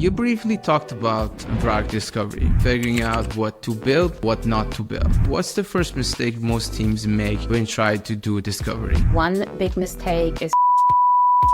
You briefly talked about product discovery, figuring out what to build, what not to build. What's the first mistake most teams make when trying to do discovery? One big mistake is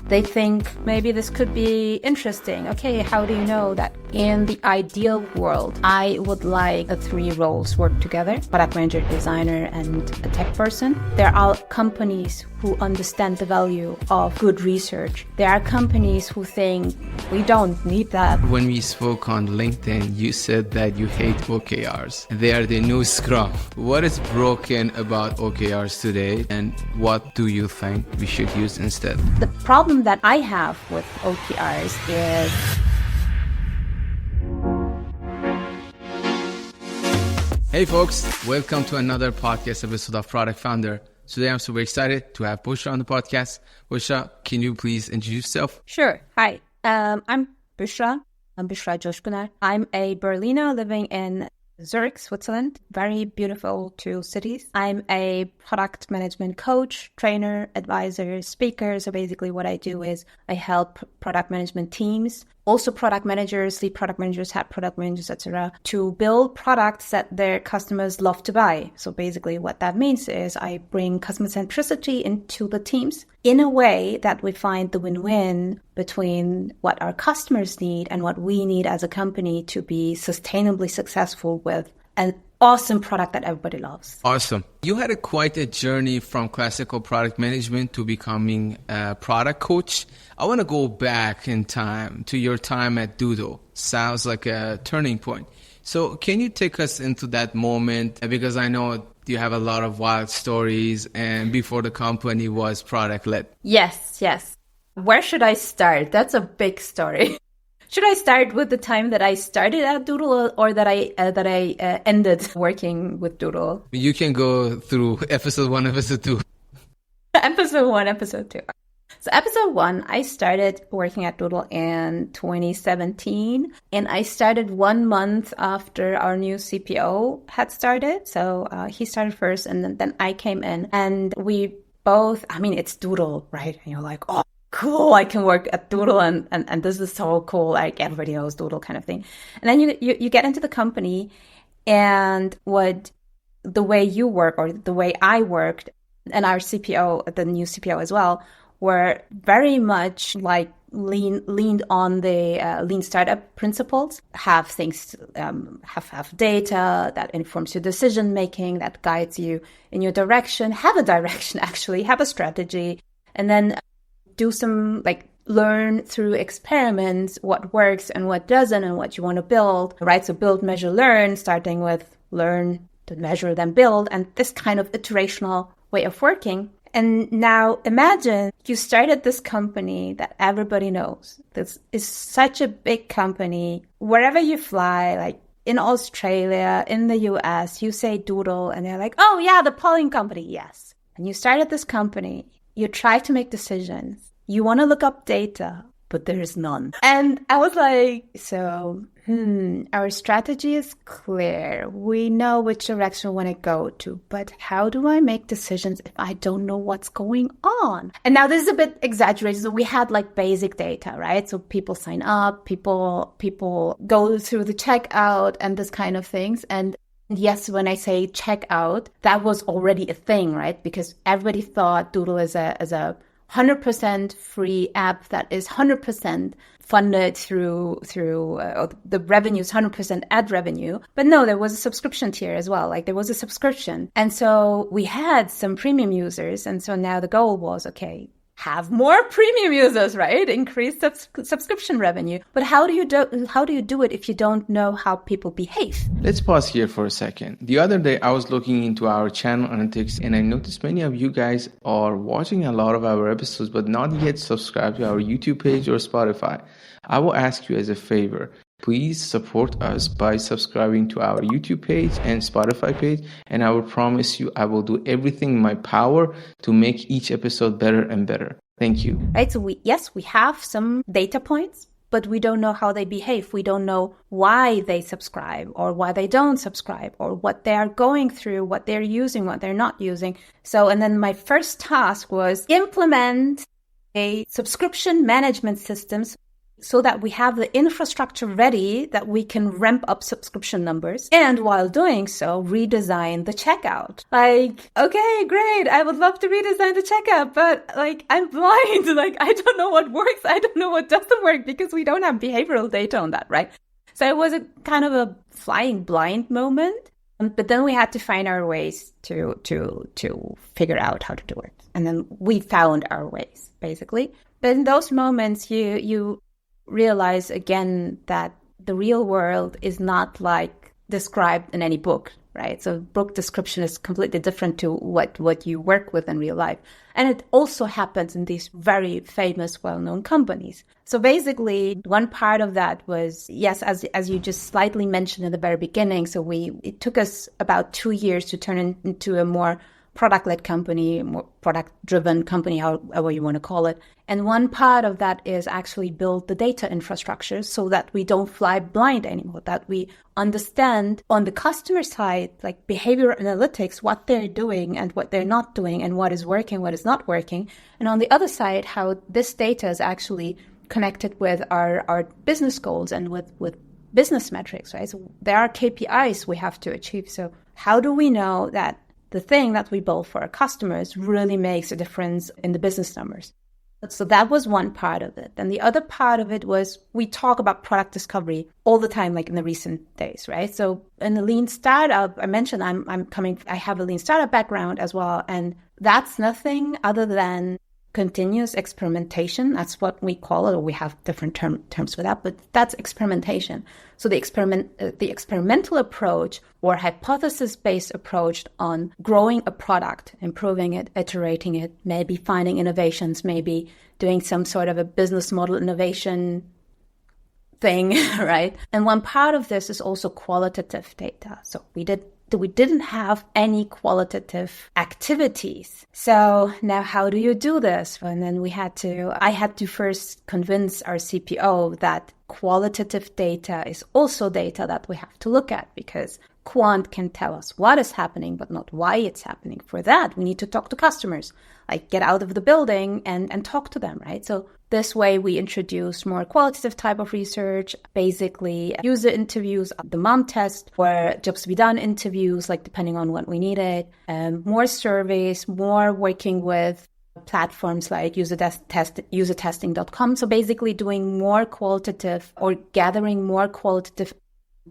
they think maybe this could be interesting. Okay, how do you know that? In the ideal world, I would like the three roles work together: product manager, designer, and a tech person. There are companies who understand the value of good research. There are companies who think we don't need that. When we spoke on LinkedIn, you said that you hate OKRs. They are the new Scrum. What is broken about OKRs today, and what do you think we should use instead? The problem that I have with OKRs is Hey folks, welcome to another podcast episode of Product Founder. Today I'm super excited to have Büşra on the podcast. Büşra, can you please introduce yourself? Sure. Hi, I'm Büşra. I'm Büşra Coşkuner. I'm a Berliner living in Zurich, Switzerland. Very beautiful two cities. I'm a product management coach, trainer, advisor, speaker. So basically what I do is I help product management teams, also product managers, lead product managers, head product managers, etc., to build products that their customers love to buy. So basically what that means is I bring customer centricity into the teams in a way that we find the win-win between what our customers need and what we need as a company to be sustainably successful with an awesome product that everybody loves. Awesome. You had quite a journey from classical product management to becoming a product coach. I want to go back in time to your time at Doodle. Sounds like a turning point. So can you take us into that moment? Because I know you have a lot of wild stories, and before the company was product led. Yes. Where should I start? That's a big story. Should I start with the time that I started at Doodle or that I ended working with Doodle? You can go through episode 1, episode 2. Episode 1, episode 2. So episode 1, I started working at Doodle in 2017, and I started 1 month after our new CPO had started. So he started first, and then I came in, and we both, it's Doodle, right? And you're like, oh, cool, I can work at Doodle, and this is so cool, like everybody knows Doodle kind of thing. And then you get into the company, and the way you work or the way I worked, and our CPO, the new CPO as well, were very much like leaned on the lean startup principles. Have things, have data that informs your decision making, that guides you in your direction. Have a direction, actually, have a strategy, and then do some learn through experiments what works and what doesn't and what you want to build, right? So build, measure, learn, starting with learn to measure, then build, and this kind of iterational way of working. And now imagine you started this company that everybody knows. This is such a big company. Wherever you fly, like in Australia, in the US, you say Doodle and they're like, oh yeah, the polling company, yes. And you started this company. You try to make decisions. You want to look up data, but there is none. And I was like, our strategy is clear. We know which direction we want to go to, but how do I make decisions if I don't know what's going on? And now this is a bit exaggerated. So we had basic data, right? So people sign up, people go through the checkout and this kind of things. And yes, when I say checkout, that was already a thing, right? Because everybody thought Doodle is a 100% free app that is 100% funded through the revenue is 100% ad revenue. But no, there was a subscription tier as well. There was a subscription. And so we had some premium users. And so now the goal was, okay, have more premium users, right? Increase subscription revenue. But how do you do it if you don't know how people behave? Let's pause here for a second. The other day, I was looking into our channel analytics, and I noticed many of you guys are watching a lot of our episodes, but not yet subscribed to our YouTube page or Spotify. I will ask you as a favor, please support us by subscribing to our YouTube page and Spotify page, and I will promise you I will do everything in my power to make each episode better and better. Thank you. Right, so we have some data points, but we don't know how they behave. We don't know why they subscribe or why they don't subscribe or what they are going through, what they're using, what they're not using. So, and then my first task was implement a subscription management systems so that we have the infrastructure ready that we can ramp up subscription numbers. And while doing so, redesign the checkout. Like, okay, great. I would love to redesign the checkout, but like, I'm blind. Like, I don't know what works. I don't know what doesn't work because we don't have behavioral data on that, right? So it was a kind of a flying blind moment. But then we had to find our ways to figure out how to do it. And then we found our ways, basically. But in those moments, you realize again that the real world is not like described in any book, right? So book description is completely different to what you work with in real life. And it also happens in these very famous, well-known companies. So basically, one part of that was, yes, as you just slightly mentioned in the very beginning, so it took us about 2 years to turn into a more product-led company, more product-driven company, however you want to call it. And one part of that is actually build the data infrastructure so that we don't fly blind anymore, that we understand on the customer side, like behavioral analytics, what they're doing and what they're not doing and what is working, what is not working. And on the other side, how this data is actually connected with our business goals and with business metrics, right? So there are KPIs we have to achieve. So how do we know that the thing that we build for our customers really makes a difference in the business numbers? So that was one part of it. And the other part of it was we talk about product discovery all the time, like in the recent days, right? So in the lean startup, I mentioned I have a lean startup background as well. And that's nothing other than continuous experimentation. That's what we call it, or we have different terms for that, but that's experimentation. So the experimental approach or hypothesis-based approach on growing a product, improving it, iterating it, maybe finding innovations, maybe doing some sort of a business model innovation thing, right? And one part of this is also qualitative data. So we didn't have any qualitative activities. So now how do you do this? And then I had to first convince our CPO that qualitative data is also data that we have to look at, because quant can tell us what is happening, but not why it's happening. For that, we need to talk to customers, like get out of the building and talk to them, right? So this way we introduce more qualitative type of research, basically user interviews, demand test, or jobs to be done interviews, like depending on what we needed, more surveys, more working with platforms like usertesting.com. So basically doing more qualitative or gathering more qualitative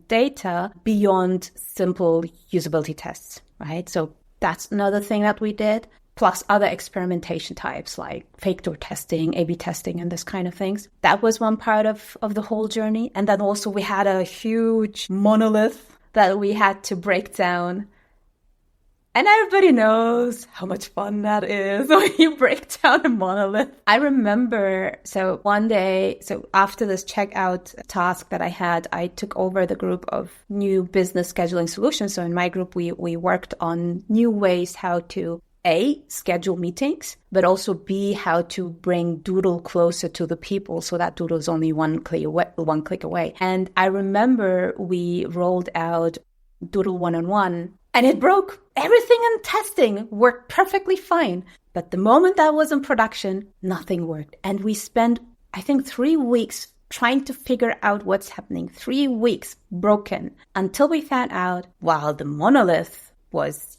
data beyond simple usability tests, right? So that's another thing that we did, plus other experimentation types like fake door testing, A/B testing, and this kind of things. That was one part of the whole journey. And then also we had a huge monolith that we had to break down. And everybody knows how much fun that is when you break down a monolith. I remember, so one day, so after this checkout task that I had, I took over the group of new business scheduling solutions. So in my group, we worked on new ways how to A, schedule meetings, but also B, how to bring Doodle closer to the people so that Doodle is only one click away. And I remember we rolled out Doodle one-on-one, and it broke. Everything in testing worked perfectly fine. But the moment that was in production, nothing worked. And we spent, I think, 3 weeks trying to figure out what's happening. 3 weeks broken until we found out while the monolith was,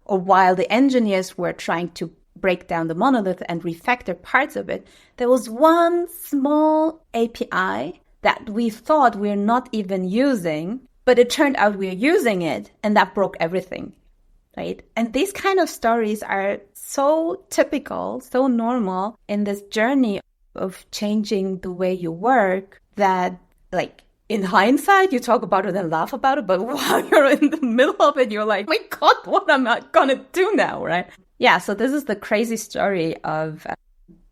while the engineers were trying to break down the monolith and refactor parts of it, there was one small API that we thought we're not even using, but it turned out we're using it, and that broke everything, right? And these kind of stories are so typical, so normal in this journey of changing the way you work that, like, in hindsight, you talk about it and laugh about it, but while you're in the middle of it, you're like, my God, what am I gonna do now, right? Yeah, so this is the crazy story of...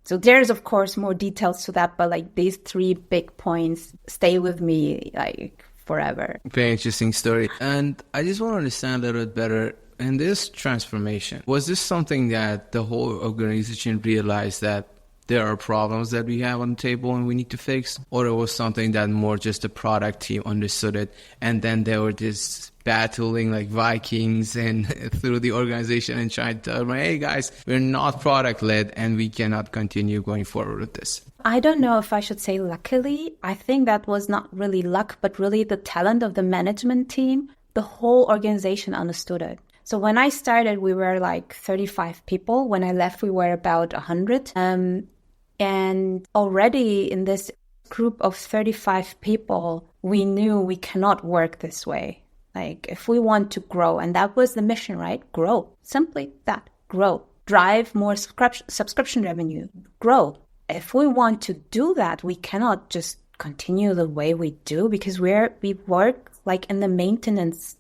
So there's, of course, more details to that, but like these 3 big points stay with me, like, forever. Very interesting story. And I just want to understand a little bit better, in this transformation, was this something that the whole organization realized that there are problems that we have on the table and we need to fix, or it was something that more just the product team understood it, and then they were just battling like Vikings and through the organization and trying to tell them, hey guys, we're not product led and we cannot continue going forward with this? I don't know if I should say luckily. I think that was not really luck, but really the talent of the management team. The whole organization understood it. So when I started, we were like 35 people. When I left, we were about 100. And already in this group of 35 people, we knew we cannot work this way. Like if we want to grow, and that was the mission, right? Grow. Simply that. Grow. Drive more subscription revenue. Grow. If we want to do that, we cannot just continue the way we do, because we work like in the maintenance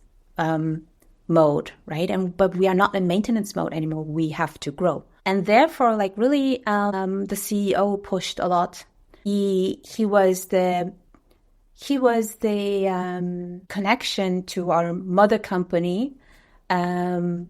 mode, right? But we are not in maintenance mode anymore. We have to grow. And therefore, like really, the CEO pushed a lot. He was the connection to our mother company, to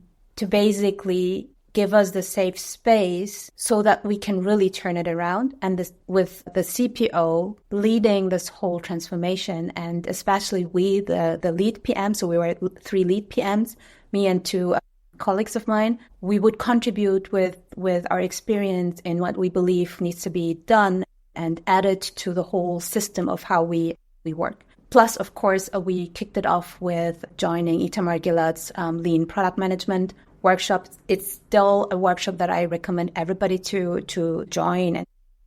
basically give us the safe space so that we can really turn it around. And with the CPO leading this whole transformation, and especially we, the lead PM, so we were 3 lead PMs, me and 2 colleagues of mine, we would contribute with our experience in what we believe needs to be done and add it to the whole system of how we work. Plus, of course, we kicked it off with joining Itamar Gilad's Lean Product Management workshop. It's still a workshop that I recommend everybody to join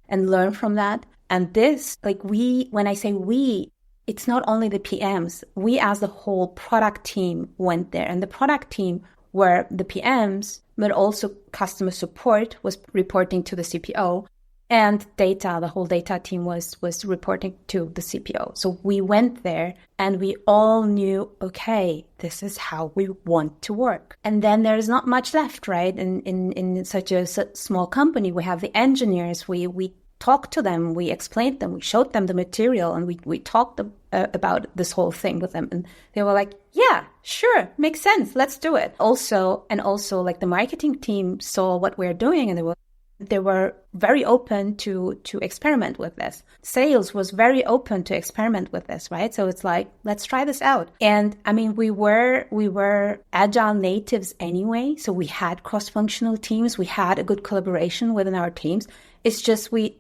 and learn from that. And this, like when I say we, it's not only the PMs. We as the whole product team went there. And the product team were the PMs, but also customer support was reporting to the CPO. And data, the whole data team was reporting to the CPO. So we went there and we all knew, okay, this is how we want to work. And then there's not much left, right? In such a small company, we have the engineers. We talked to them, we explained them, we showed them the material, and we talked about this whole thing with them. And they were like, yeah, sure, makes sense, let's do it. Also, like the marketing team saw what we're doing, and they were very open to experiment with this. Sales was very open to experiment with this, right? So it's like, let's try this out. And I mean, we were agile natives anyway. So we had cross-functional teams. We had a good collaboration within our teams. It's just we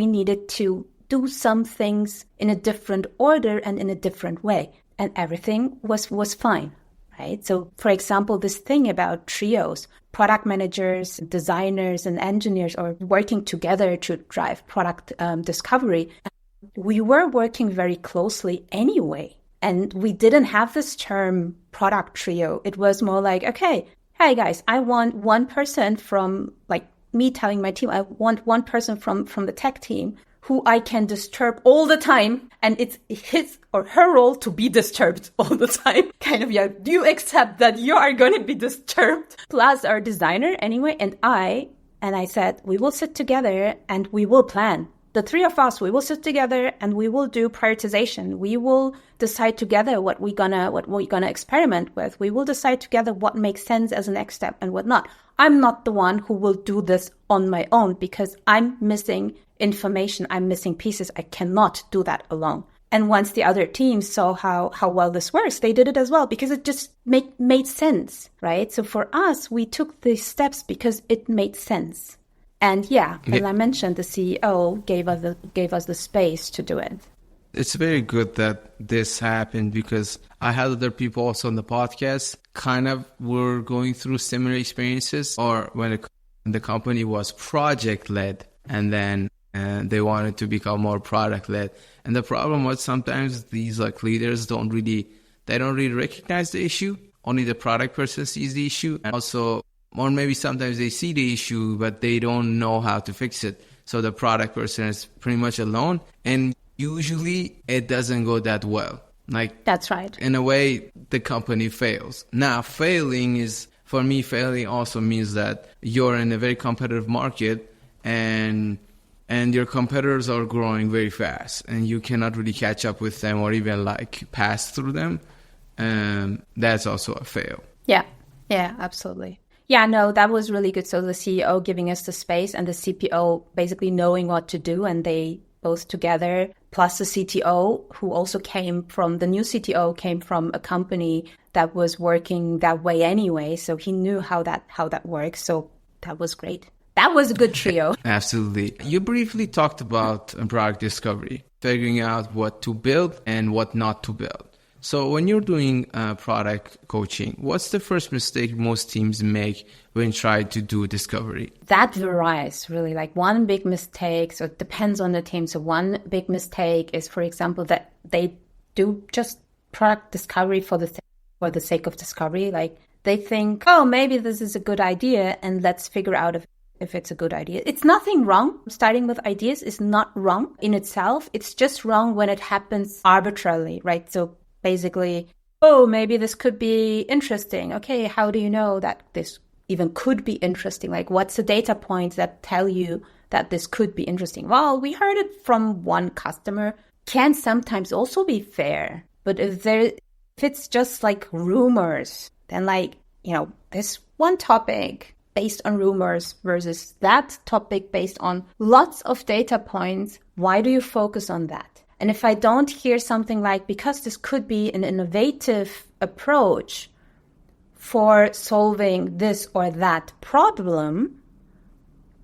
needed to do some things in a different order and in a different way. And everything was fine. Right? So, for example, this thing about trios, product managers, designers, and engineers are working together to drive product discovery. We were working very closely anyway. And we didn't have this term product trio. It was more like, okay, hey guys, I want one person from, like me telling my team, I want one person from the tech team who I can disturb all the time. And it's his or her role to be disturbed all the time. Kind of, yeah, do you accept that you are going to be disturbed? Plus our designer anyway, and I said, we will sit together and we will plan. The 3 of us, we will sit together and we will do prioritization. We will decide together what we're gonna experiment with. We will decide together what makes sense as a next step and what not. I'm not the one who will do this on my own because I'm missing information. I'm missing pieces. I cannot do that alone. And once the other teams saw how well this works, they did it as well because it just made sense, right? So for us, we took these steps because it made sense. And yeah, as I mentioned, the CEO gave us the space to do it. It's very good that this happened because I had other people also on the podcast kind of were going through similar experiences, or when the company was project-led and then they wanted to become more product-led. And the problem was sometimes these like leaders don't really recognize the issue. Only the product person sees the issue. And also, or maybe sometimes they see the issue, but they don't know how to fix it. So the product person is pretty much alone. And usually it doesn't go that well. Like, that's right. In a way, the company fails. Now, failing also means that you're in a very competitive market and your competitors are growing very fast and you cannot really catch up with them or even like pass through them. That's also a fail. Yeah, absolutely. Yeah, no, that was really good. So the CEO giving us the space and the CPO basically knowing what to do, and they both together, plus the CTO, who also the new CTO came from a company that was working that way anyway. So he knew how that works. So that was great. That was a good trio. Absolutely. You briefly talked about product discovery, figuring out what to build and what not to build. So when you're doing product coaching, what's the first mistake most teams make when trying to do discovery? That varies really. Like one big mistake, so it depends on the team. So one big mistake is, for example, that they do just product discovery for the sake of discovery. Like they think, oh, maybe this is a good idea and let's figure out if it's a good idea. It's nothing wrong. Starting with ideas is not wrong in itself. It's just wrong when it happens arbitrarily, right? So basically, oh, maybe this could be interesting. Okay, how do you know that this even could be interesting? Like, what's the data points that tell you that this could be interesting? Well, we heard it from one customer. Can sometimes also be fair. But if it's just like rumors, then this one topic based on rumors versus that topic based on lots of data points, why do you focus on that? And if I don't hear something like, because this could be an innovative approach for solving this or that problem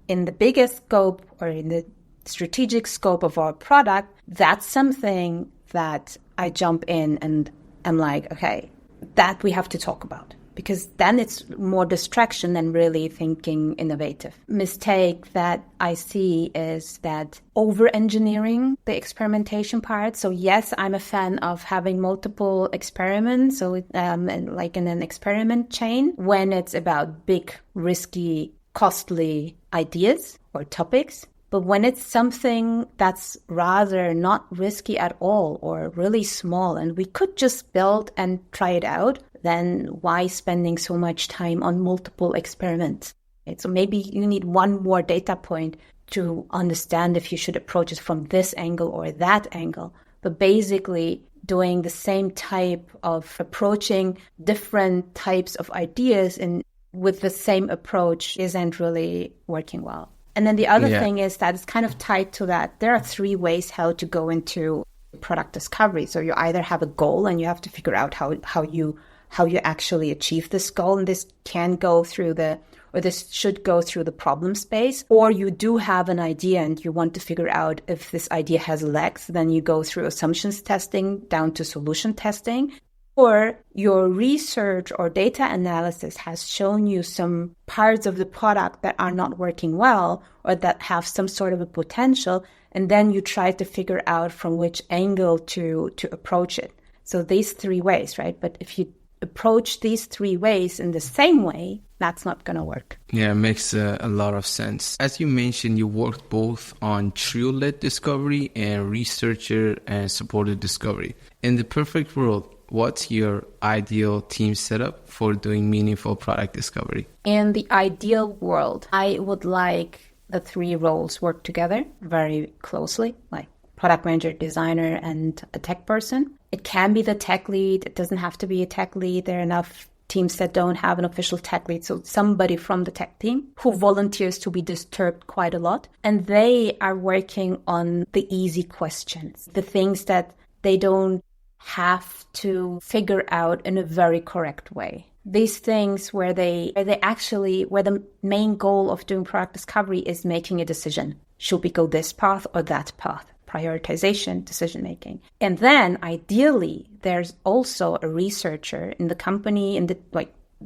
in the biggest scope or in the strategic scope of our product, that's something that I jump in and I'm like, okay, that we have to talk about. Because then it's more distraction than really thinking innovative. Mistake that I see is that over-engineering the experimentation part. So yes, I'm a fan of having multiple experiments, so like in an experiment chain, when it's about big, risky, costly ideas or topics. But when it's something that's rather not risky at all or really small and we could just build and try it out, then why spending so much time on multiple experiments? So maybe you need one more data point to understand if you should approach it from this angle or that angle. But basically doing the same type of approaching different types of ideas and with the same approach isn't really working well. And then the other thing is that it's kind of tied to that. There are 3 ways how to go into product discovery. So you either have a goal and you have to figure out how you actually achieve this goal. And this can go through this should go through the problem space. Or you do have an idea and you want to figure out if this idea has legs. Then you go through assumptions testing down to solution testing. Or your research or data analysis has shown you some parts of the product that are not working well or that have some sort of a potential, and then you try to figure out from which angle to approach it. So these 3 ways, right? But if you approach these 3 ways in the same way, that's not going to work. Yeah, it makes a lot of sense. As you mentioned, you worked both on trio-led discovery and researcher and supported discovery. In the perfect world, what's your ideal team setup for doing meaningful product discovery? In the ideal world, I would like the 3 roles work together very closely, like product manager, designer, and a tech person. It can be the tech lead. It doesn't have to be a tech lead. There are enough teams that don't have an official tech lead. So somebody from the tech team who volunteers to be disturbed quite a lot. And they are working on the easy questions, the things that they don't have to figure out in a very correct way. These things where the main goal of doing product discovery is making a decision. Should we go this path or that path? Prioritization, decision making. And then ideally, there's also a researcher in the company,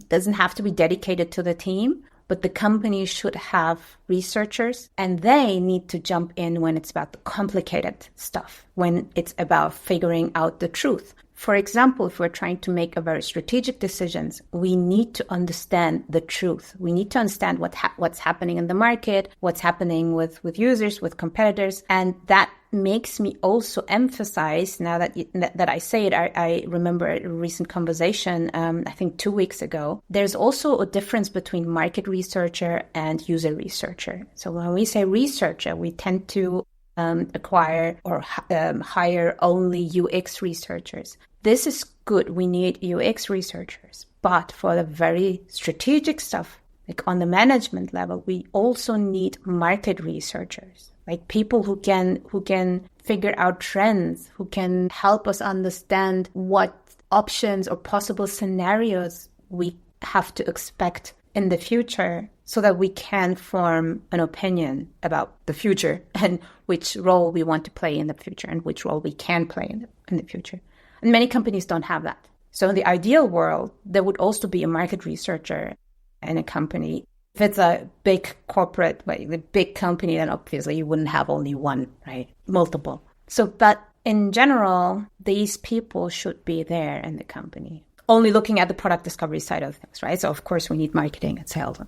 doesn't have to be dedicated to the team, but the company should have researchers and they need to jump in when it's about the complicated stuff, when it's about figuring out the truth. For example, if we're trying to make a very strategic decisions, we need to understand the truth. We need to understand what's happening in the market, what's happening with users, with competitors. And that makes me also emphasize, now that I say it, I remember a recent conversation, I think 2 weeks ago. There's also a difference between market researcher and user researcher. So when we say researcher, we tend to acquire or hire only UX researchers. This is good. We need UX researchers. But for the very strategic stuff, like on the management level, we also need market researchers, like people who can figure out trends, who can help us understand what options or possible scenarios we have to expect in the future, so that we can form an opinion about the future and which role we want to play in the future and which role we can play in the future. And many companies don't have that. So in the ideal world, there would also be a market researcher in a company. If it's a big corporate, like the big company, then obviously you wouldn't have only one, right? Multiple. So, but in general, these people should be there in the company. Only looking at the product discovery side of things, right? So of course we need marketing and sales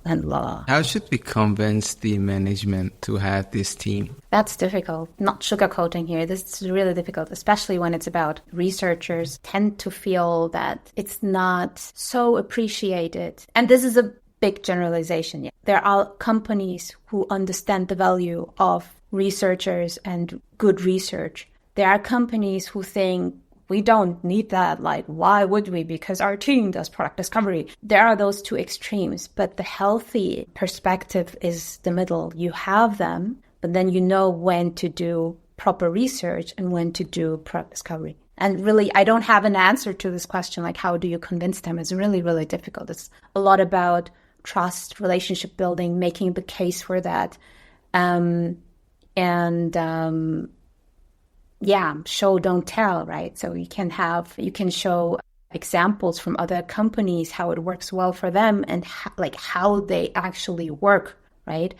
and law. How should we convince the management to have this team? That's difficult. Not sugarcoating here. This is really difficult, especially when it's about researchers tend to feel that it's not so appreciated. And this is a big generalization. There are companies who understand the value of researchers and good research. There are companies who think, we don't need that. Like, why would we? Because our team does product discovery. There are those two extremes, but the healthy perspective is the middle. You have them, but then you know when to do proper research and when to do product discovery. And really, I don't have an answer to this question, like how do you convince them? It's really, really difficult. It's a lot about trust, relationship building, making the case for that. Show, don't tell, right? So you can show examples from other companies, how it works well for them and how they actually work, right?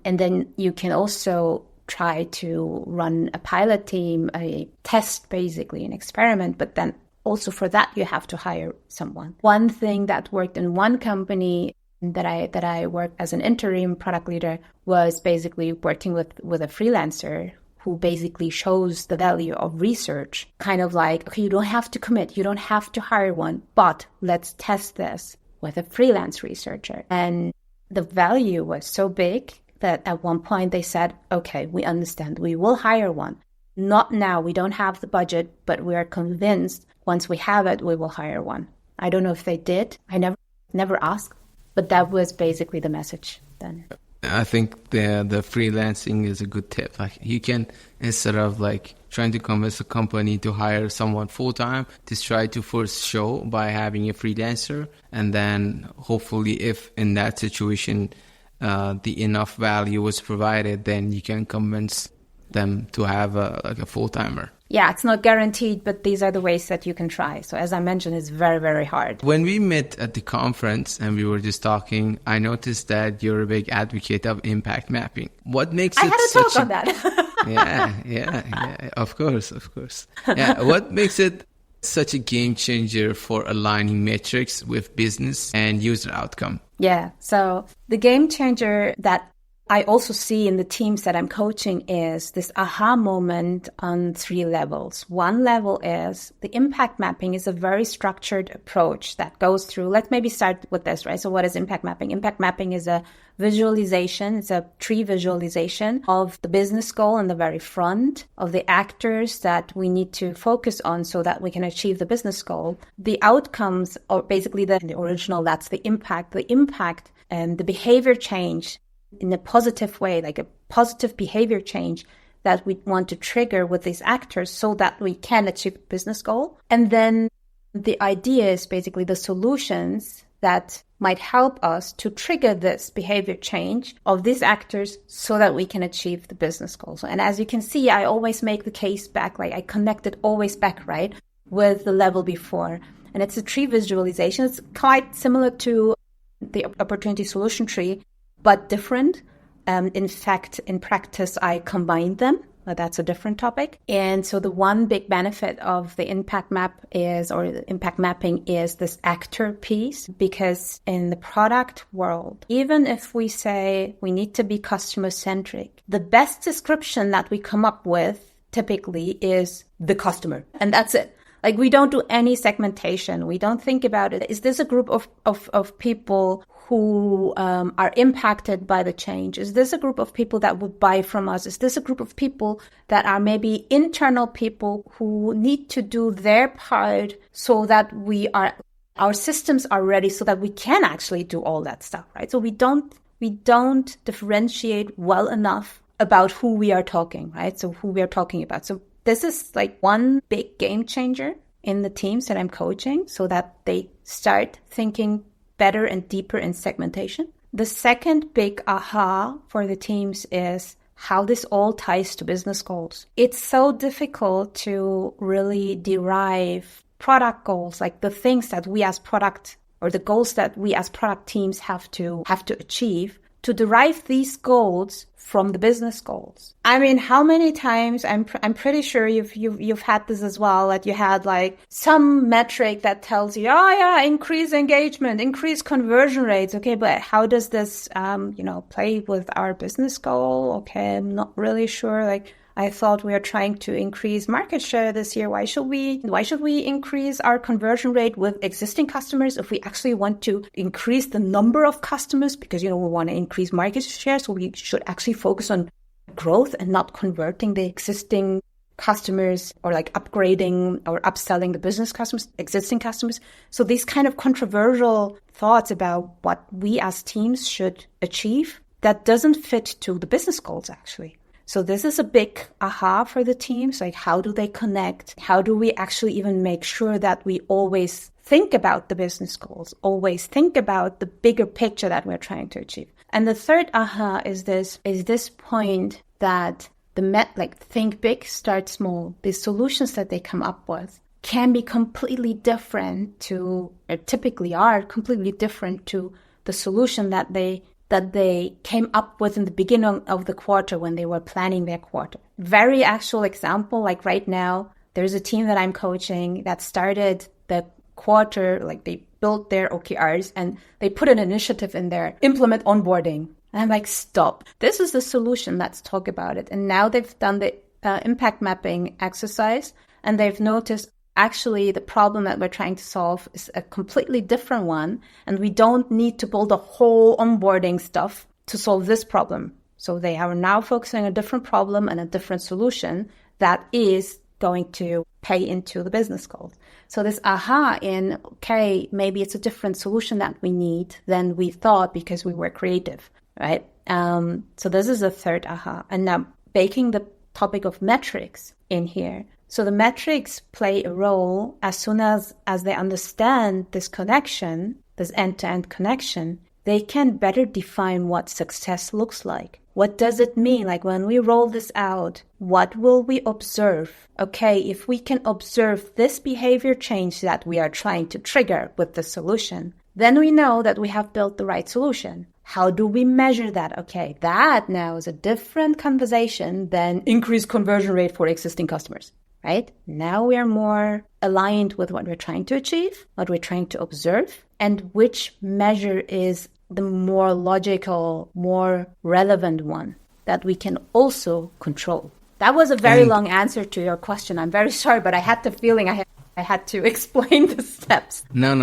And then you can also try to run a pilot team, a test, basically an experiment, but then also for that, you have to hire someone. One thing that worked in one company that I worked as an interim product leader was basically working with a freelancer who basically shows the value of research, kind of like, okay, you don't have to commit, you don't have to hire one, but let's test this with a freelance researcher. And the value was so big that at one point they said, okay, we understand, we will hire one. Not now, we don't have the budget, but we are convinced once we have it, we will hire one. I don't know if they did. I never asked, but that was basically the message then. I think the freelancing is a good tip. Like you can, instead of like trying to convince a company to hire someone full-time, just try to first show by having a freelancer. And then hopefully if in that situation, the enough value was provided, then you can convince them to have a full-timer. Yeah, it's not guaranteed, but these are the ways that you can try. So as I mentioned, it's very, very hard. When we met at the conference and we were just talking, I noticed that you're a big advocate of impact mapping. What makes it I had a talk on that. Yeah, of course. Yeah, what makes it such a game changer for aligning metrics with business and user outcome? Yeah, so the game changer that I also see in the teams that I'm coaching is this aha moment on 3 levels. One level is the impact mapping is a very structured approach that goes through, let's maybe start with this, right? So what is impact mapping? Impact mapping is a visualization, it's a tree visualization of the business goal in the very front, of the actors that we need to focus on so that we can achieve the business goal. The outcomes, or basically the original, that's the impact and the behavior change in a positive way, like a positive behavior change that we want to trigger with these actors so that we can achieve a business goal. And then the idea is basically the solutions that might help us to trigger this behavior change of these actors so that we can achieve the business goals. And as you can see, I always make the case back, like I connect it always back, right, with the level before. And it's a tree visualization. It's quite similar to the opportunity solution tree, but different. In fact, in practice, I combined them, but that's a different topic. And so the one big benefit of the impact map is, or the impact mapping is this actor piece, because in the product world, even if we say we need to be customer-centric, the best description that we come up with typically is the customer, and that's it. Like we don't do any segmentation. We don't think about it. Is this a group of people who are impacted by the change? Is this a group of people that would buy from us? Is this a group of people that are maybe internal people who need to do their part so that we are our systems are ready so that we can actually do all that stuff, right? So we don't differentiate well enough about who we are talking, right? So who we are talking about. So this is like one big game changer in the teams that I'm coaching so that they start thinking better and deeper in segmentation. The second big aha for the teams is how this all ties to business goals. It's so difficult to really derive product goals, like the things that we as product or the goals that we as product teams have to achieve, to derive these goals from the business goals. I mean, how many times, I'm pretty sure you've had this as well, that you had like some metric that tells you, oh yeah, increase engagement, increase conversion rates. Okay, but how does this, play with our business goal? Okay, I'm not really sure. Like, I thought we are trying to increase market share this year. Why should we increase our conversion rate with existing customers if we actually want to increase the number of customers? Because, we want to increase market share. So we should actually focus on growth and not converting the existing customers or like upgrading or upselling the business customers, existing customers. So these kind of controversial thoughts about what we as teams should achieve, that doesn't fit to the business goals actually. So this is a big aha for the teams. Like, how do they connect? How do we actually even make sure that we always think about the business goals, always think about the bigger picture that we're trying to achieve? And the third aha is this point that think big, start small. The solutions that they come up with can be completely different typically are completely different to the solution that they came up with in the beginning of the quarter when they were planning their quarter. Very actual example, like right now, there's a team that I'm coaching that started the quarter, like they built their OKRs and they put an initiative in there, implement onboarding. And I'm like, stop. This is the solution. Let's talk about it. And now they've done the impact mapping exercise and they've noticed actually the problem that we're trying to solve is a completely different one. And we don't need to build a whole onboarding stuff to solve this problem. So they are now focusing on a different problem and a different solution that is going to pay into the business goals. So this aha in, okay, maybe it's a different solution that we need than we thought because we were creative, right? So this is a third aha. And now baking the topic of metrics in here. So the metrics play a role as soon as they understand this connection, this end-to-end connection, they can better define what success looks like. What does it mean? Like when we roll this out, what will we observe? Okay, if we can observe this behavior change that we are trying to trigger with the solution, then we know that we have built the right solution. How do we measure that? Okay, that now is a different conversation than increased conversion rate for existing customers. Right? Now we are more aligned with what we're trying to achieve, what we're trying to observe, and which measure is the more logical, more relevant one that we can also control. That was a very long answer to your question. I'm very sorry, but I had the feeling I had to explain the steps. No,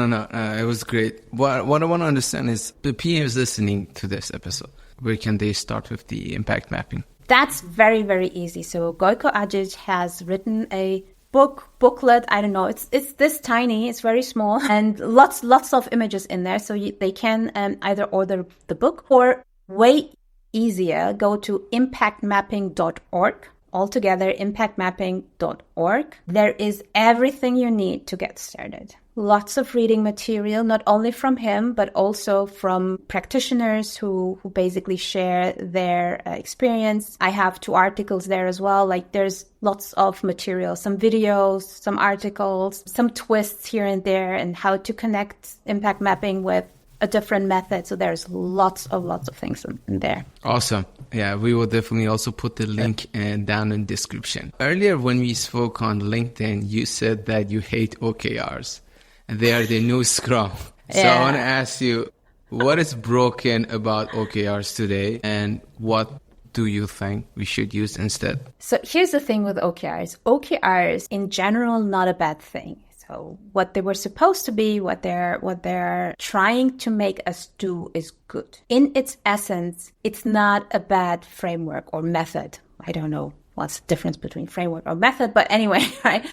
it was great. What I want to understand is the PMs listening to this episode, where can they start with the impact mapping? That's very, very easy. So Gojko Ajic has written a booklet. I don't know. It's this tiny. It's very small and lots of images in there. So they can either order the book or way easier, go to impactmapping.org. Altogether, impactmapping.org. There is everything you need to get started. Lots of reading material, not only from him, but also from practitioners who basically share their experience. I have 2 articles there as well. Like there's lots of material, some videos, some articles, some twists here and there, and how to connect impact mapping with a different method. So there's lots of things in there. Awesome. Yeah, we will definitely also put the link down in the description. Earlier when we spoke on LinkedIn, you said that you hate OKRs. They are the new Scrum. So yeah. I want to ask you, what is broken about OKRs today and what do you think we should use instead? So here's the thing with OKRs. OKRs in general, not a bad thing. So what they were supposed to be, what they're trying to make us do is good. In its essence, it's not a bad framework or method. I don't know what's the difference between framework or method, but anyway, right?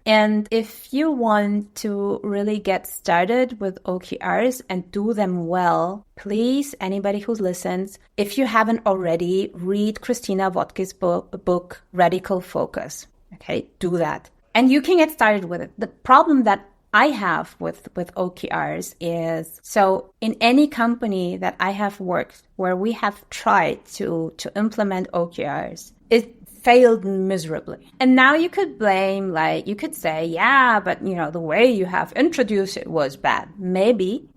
And if you want to really get started with OKRs and do them well, please, anybody who listens, if you haven't already, read Christina Wodke's book, Radical Focus. Okay, do that. And you can get started with it. The problem that I have with OKRs is, so in any company that I have worked where we have tried to implement OKRs, it failed miserably. And now you could blame, you could say, yeah, but the way you have introduced it was bad. Maybe.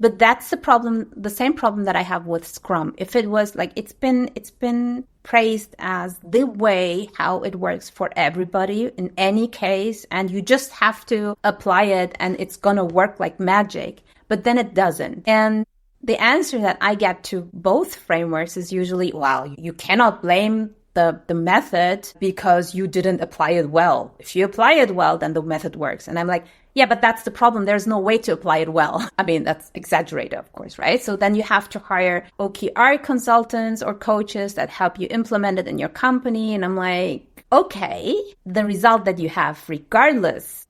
But that's the problem, the same problem that I have with Scrum. If it was it's been praised as the way how it works for everybody in any case, and you just have to apply it and it's going to work like magic, but then it doesn't. And the answer that I get to both frameworks is usually, well, you cannot blame the method because you didn't apply it well. If you apply it well, then the method works. And I'm like, yeah, but that's the problem. There's no way to apply it well. I mean, that's exaggerated, of course, right? So then you have to hire OKR consultants or coaches that help you implement it in your company. And I'm like, okay, the result that you have, regardless,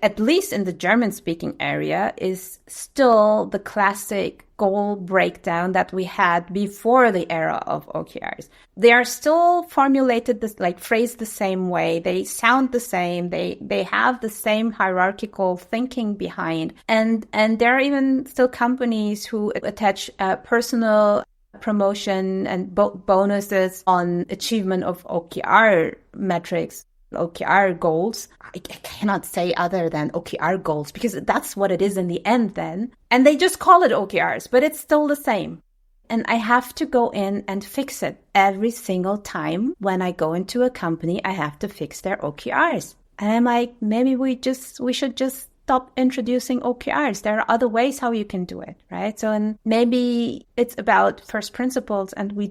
at least in the German-speaking area, is still the classic goal breakdown that we had before the era of OKRs. They are still formulated phrased the same way. They sound the same. They have the same hierarchical thinking behind. And there are even still companies who attach personal promotion and bonuses on achievement of OKR metrics. OKR goals. I cannot say other than OKR goals because that's what it is in the end then. And they just call it OKRs, but it's still the same. And I have to go in and fix it every single time when I go into a company. I have to fix their OKRs. And I'm like, maybe we should just stop introducing OKRs. There are other ways how you can do it, right? So, and maybe it's about first principles and we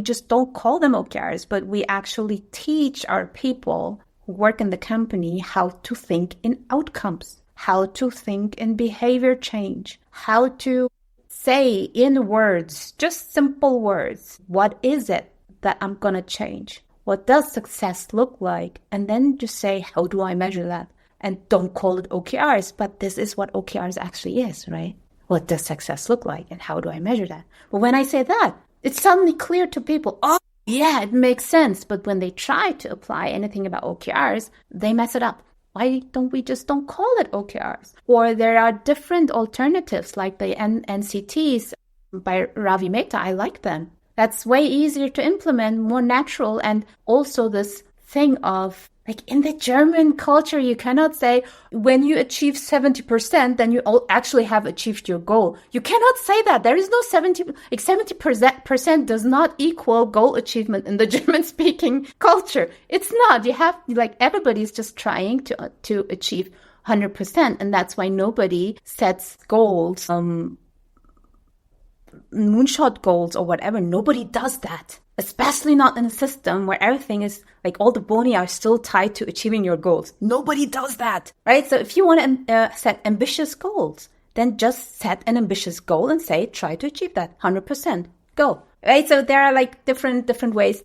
just don't call them OKRs, but we actually teach our people who work in the company how to think in outcomes, how to think in behavior change, how to say in words, just simple words, what is it that I'm going to change? What does success look like? And then just say, how do I measure that? And don't call it OKRs, but this is what OKRs actually is, right? What does success look like and how do I measure that? But when I say that, it's suddenly clear to people, oh, yeah, it makes sense. But when they try to apply anything about OKRs, they mess it up. Why don't we just don't call it OKRs? Or there are different alternatives like the NCTs by Ravi Mehta. I like them. That's way easier to implement, more natural. And also this thing of, in the German culture, you cannot say when you achieve 70%, then you actually have achieved your goal. You cannot say that. There is no 70% does not equal goal achievement in the German speaking culture. It's not. You have everybody's just trying to achieve 100%. And that's why nobody sets goals, moonshot goals or whatever. Nobody does that. Especially not in a system where everything is all the boni are still tied to achieving your goals. Nobody does that, right? So if you want to set ambitious goals, then just set an ambitious goal and say, try to achieve that 100%. Go, right? So there are different ways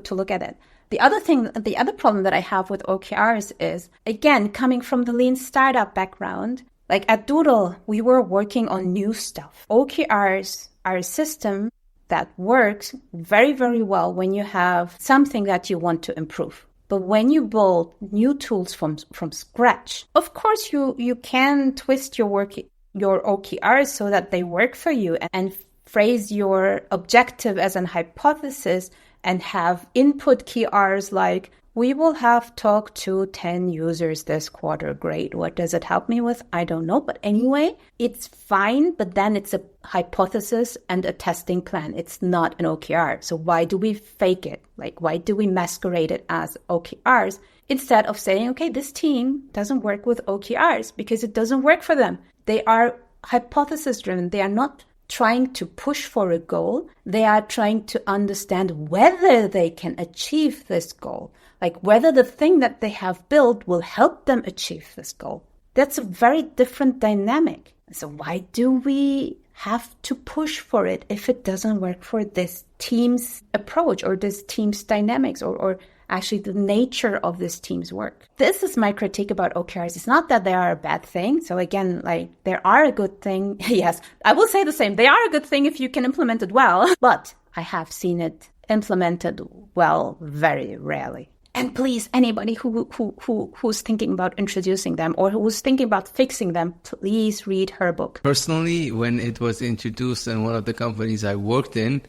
to look at it. The other problem that I have with OKRs is, again, coming from the lean startup background, at Doodle, we were working on new stuff. OKRs are a system that works very, very well when you have something that you want to improve. But when you build new tools from scratch, of course you can twist your OKRs so that they work for you and phrase your objective as an hypothesis and have input KRs like, we will have talked to 10 users this quarter. Great. What does it help me with? I don't know. But anyway, it's fine. But then it's a hypothesis and a testing plan. It's not an OKR. So why do we fake it? Why do we masquerade it as OKRs instead of saying, okay, this team doesn't work with OKRs because it doesn't work for them. They are hypothesis driven. They are not trying to push for a goal. They are trying to understand whether they can achieve this goal. Whether the thing that they have built will help them achieve this goal. That's a very different dynamic. So why do we have to push for it if it doesn't work for this team's approach or this team's dynamics or actually the nature of this team's work. This is my critique about OKRs. It's not that they are a bad thing. So again, like they are a good thing. Yes, I will say the same. They are a good thing if you can implement it well, but I have seen it implemented well very rarely. And please, anybody who's thinking about introducing them or who's thinking about fixing them, please read her book. Personally, when it was introduced in one of the companies I worked in,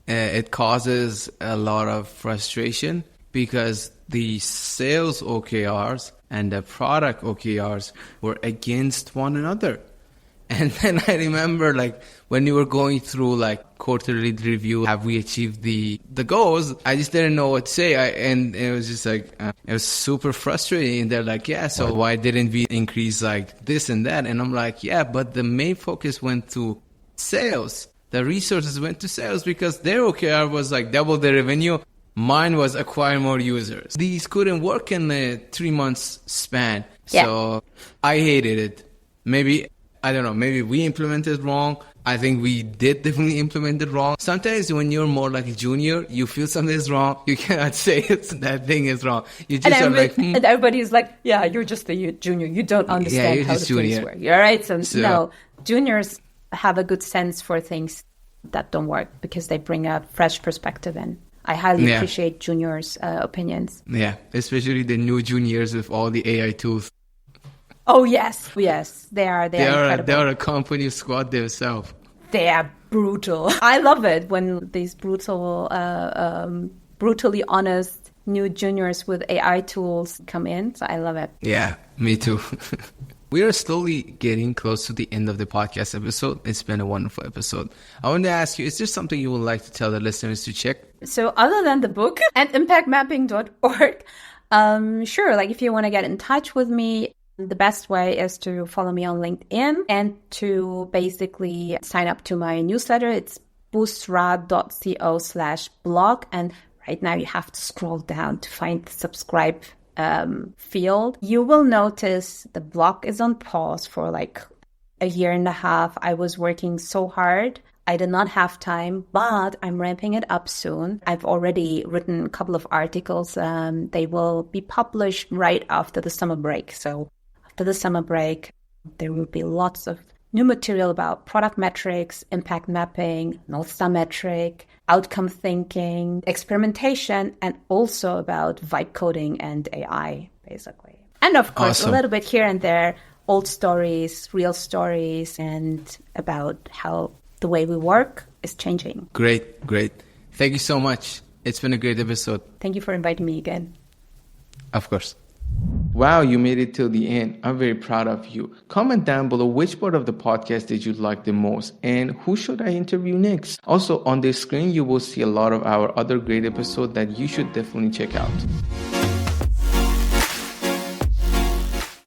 it causes a lot of frustration because the sales OKRs and the product OKRs were against one another. And then I remember like when you were going through like quarterly review, have we achieved the goals? I just didn't know what to say. And it was just like, it was super frustrating. And they're like, yeah, so why didn't we increase like this and that? And I'm like, yeah, but the main focus went to sales. The resources went to sales because their OKR was like double the revenue. Mine was acquire more users. These couldn't work in a 3 months span. Yeah. So I hated it. Maybe, I don't know, maybe we implemented wrong. I think we did definitely implement it wrong. Sometimes when you're more like a junior, you feel something is wrong. You cannot say that thing is wrong. You just are like, and everybody's like, yeah, you're just a junior. You don't understand how the things work. You're right. So no, juniors have a good sense for things that don't work because they bring a fresh perspective in. I highly appreciate juniors' opinions. Yeah, especially the new juniors with all the AI tools. Oh, yes. Yes, they are incredible. They are a company squad themselves. They are brutal. I love it when these brutally honest new juniors with AI tools come in. So I love it. Yeah, me too. We are slowly getting close to the end of the podcast episode. It's been a wonderful episode. I want to ask you, is there something you would like to tell the listeners to check? So other than the book and impactmapping.org, sure, like if you want to get in touch with me, the best way is to follow me on LinkedIn and to basically sign up to my newsletter. It's busra.co/blog. And right now you have to scroll down to find the subscribe field. You will notice the blog is on pause for like a year and a half. I was working so hard. I did not have time, but I'm ramping it up soon. I've already written a couple of articles. They will be published right after the summer break. So after the summer break, there will be lots of new material about product metrics, impact mapping, North Star metric, outcome thinking, experimentation, and also about vibe coding and AI, basically. And of course, a little bit here and there, old stories, real stories, and about how the way we work is changing. Great. Thank you so much. It's been a great episode. Thank you for inviting me again. Of course. Wow, you made it till the end. I'm very proud of you. Comment down below which part of the podcast did you like the most and who should I interview next. Also, on the screen, you will see a lot of our other great episodes that you should definitely check out.